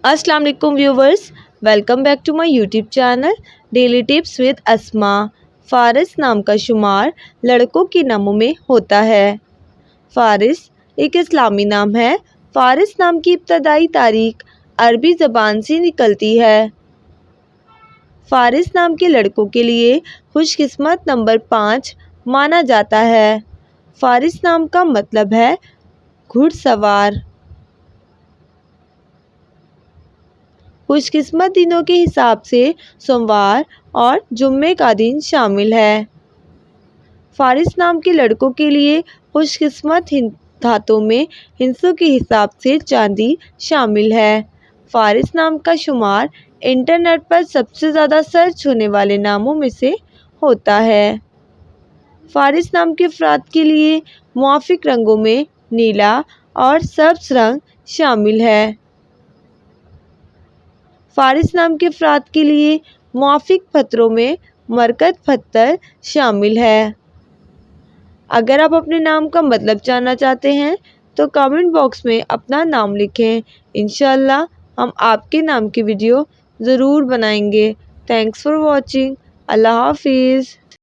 अस्सलाम वालेकुम viewers, welcome back to my YouTube channel daily tips with Asma. Faris नाम का शुमार लड़कों के नामों में होता है। फ़ारिस एक इस्लामी नाम है। फ़ारिस नाम की इब्तदाई तारीख अरबी ज़बान से निकलती है। फ़ारिस नाम के लड़कों के लिए खुशकिस्मत नंबर 5 माना जाता है। फ़ारिस नाम का मतलब है घुड़सवार। खुशकिस्मत दिनों के हिसाब से सोमवार और जुम्मे का दिन शामिल है। फ़ारिस नाम के लड़कों के लिए खुशकिस्मत धातों में हिस्सों के हिसाब से चांदी शामिल है। फ़ारिस नाम का शुमार इंटरनेट पर सबसे ज़्यादा सर्च होने वाले नामों में से होता है। फ़ारिस नाम के अफराद के लिए मुआफ़िक रंगों में नीला और सब्ज़ रंग शामिल है। फ़ारिस नाम के अफराद के लिए मुआफ़िक पत्थरों में मरकत पत्थर शामिल है। अगर आप अपने नाम का मतलब जानना चाहते हैं तो कमेंट बॉक्स में अपना नाम लिखें। इंशाअल्लाह हम आपके नाम की वीडियो ज़रूर बनाएंगे। Thanks for watching. अल्लाह हाफिज़।